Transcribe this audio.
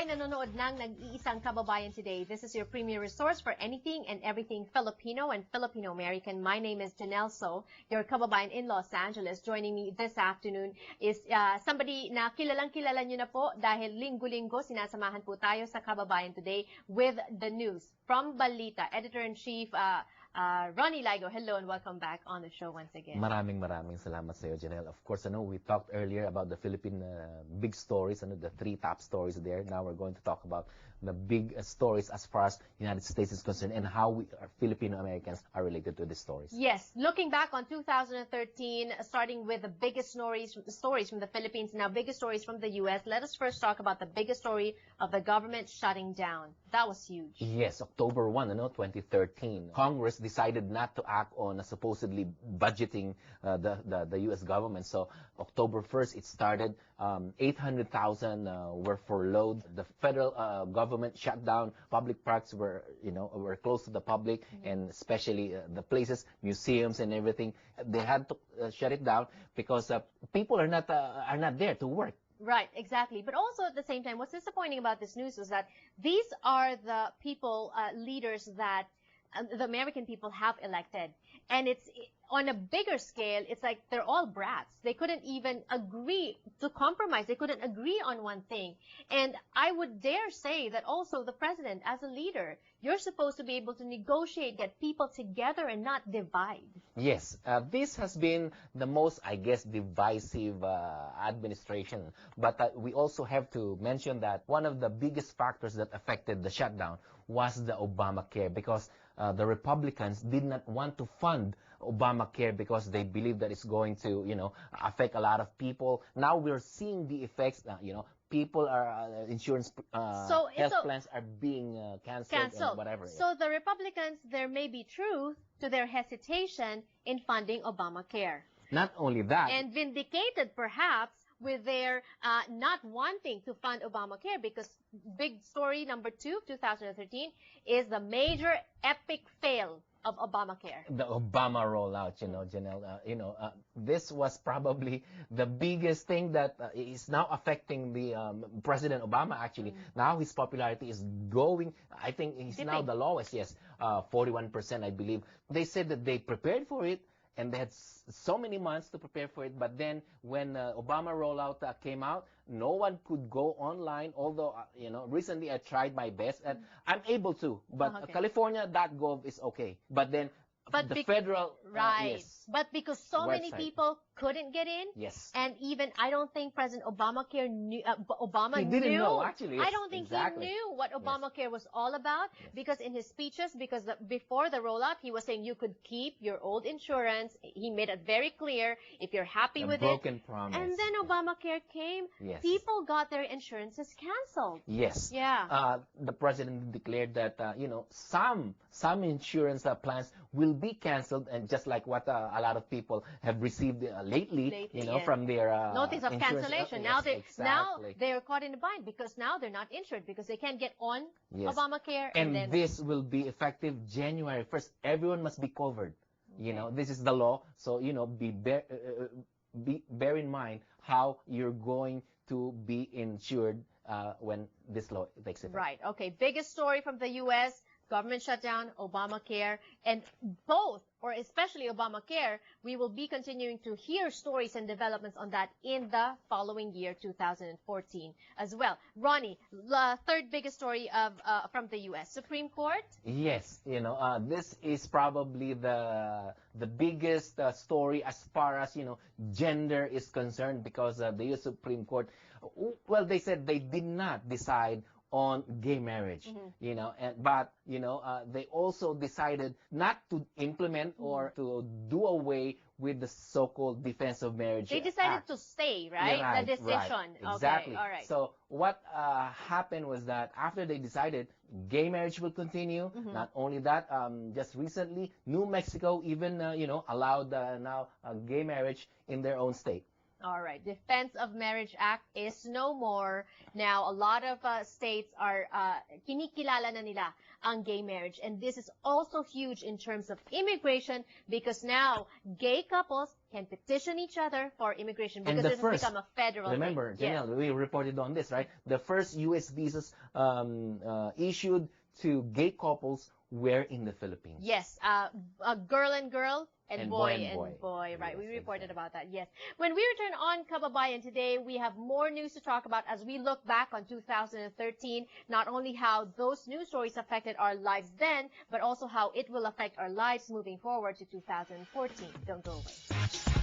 nanonood ng Nag-iisang Kababayan today. This is your premier resource for anything and everything Filipino and Filipino-American. My name is Janelle So, your Kababayan in Los Angeles. Joining me this afternoon is somebody na kilalang-kilala nyo na po dahil linggo-linggo sinasamahan po tayo sa Kababayan today with the news. From Balita, Editor-in-Chief Ronnie Ligo, hello and welcome back on the show once again. Maraming salamat sa iyo, Janelle. Of course, we talked earlier about the Philippine big stories, the three top stories there. Now we're going to talk about the big stories as far as the United States is concerned and how we Filipino Americans are related to these stories. Yes, looking back on 2013, starting with the biggest stories from the Philippines, now biggest stories from the U.S. Let us first talk about the biggest story of the government shutting down. That was huge. Yes, October 1, 2013, Congress decided not to act on supposedly budgeting the U.S. government. So October 1st, it started. 800,000 were furloughed. The federal government shut down. Public parks were closed to the public, and especially the places, museums and everything. They had to shut it down because people are not there to work. Right, exactly. But also at the same time, what's disappointing about this news was that these are the people, leaders that the American people have elected. And it's on a bigger scale, it's like they're all brats. They couldn't even agree to compromise. They couldn't agree on one thing. And I would dare say that also the president, as a leader, you're supposed to be able to negotiate, get people together and not divide. Yes, this has been the most, I guess, divisive administration. But we also have to mention that one of the biggest factors that affected the shutdown was the Obamacare, because the Republicans did not want to fund Obamacare because they believe that it's going to, affect a lot of people. Now we're seeing the effects. People are insurance health plans are being canceled and whatever. So the Republicans, there may be truth to their hesitation in funding Obamacare. Not only that, and vindicated perhaps with their not wanting to fund Obamacare, because big story number 2 of 2013 is the major epic fail of Obamacare. The Obama rollout, Janelle, this was probably the biggest thing that is now affecting the President Obama, actually. Now his popularity is going, I think he's now the lowest, 41%, I believe. They said that they prepared for it, and they had so many months to prepare for it. But then when Obama rollout came out, no one could go online. Although, recently I tried my best and I'm able to. But California.gov is okay. But then the federal... Right. Yes, but because so many people couldn't get in. Yes. And even, I don't think President Obamacare knew, He didn't know, actually. Yes, I don't think he knew what Obamacare was all about, because in his speeches, before the rollout, he was saying you could keep your old insurance. He made it very clear if you're happy with it. Broken promise. And then Obamacare came. Yes. People got their insurances canceled. Yes. Yeah. The president declared that, some insurance plans will be canceled, and just like what a lot of people have received lately, from their notice of cancellation. Now they're caught in a bind because now they're not insured because they can't get on Obamacare. And then this will be effective January 1st. Everyone must be covered. This is the law. So, bear in mind how you're going to be insured when this law takes effect. Right. Okay. Biggest story from the U.S., government shutdown, Obamacare, and both, or especially Obamacare, we will be continuing to hear stories and developments on that in the following year, 2014, as well. Ronnie, the third biggest story from the U.S. Supreme Court? Yes, this is probably the biggest story as far as, gender is concerned, because the U.S. Supreme Court, well, they said they did not decide on gay marriage, but they also decided not to implement or to do away with the so-called Defense of Marriage They decided Act. to stay, right? The decision. Right. Exactly. Okay, all right. So what happened was that after they decided, gay marriage will continue. Not only that, just recently, New Mexico even allowed now gay marriage in their own state. All right. Defense of Marriage Act is no more. Now, a lot of states are kinikilala na nila ang gay marriage. And this is also huge in terms of immigration because now gay couples can petition each other for immigration because it has become a federal remember, thing. Janelle, we reported on this, right? The first U.S. visas issued to gay couples were in the Philippines. Yes, a girl and girl and boy and boy. Right, yes, we reported exactly. about that, yes. When we return on Kababayan today, we have more news to talk about as we look back on 2013, not only how those news stories affected our lives then, but also how it will affect our lives moving forward to 2014. Don't go away.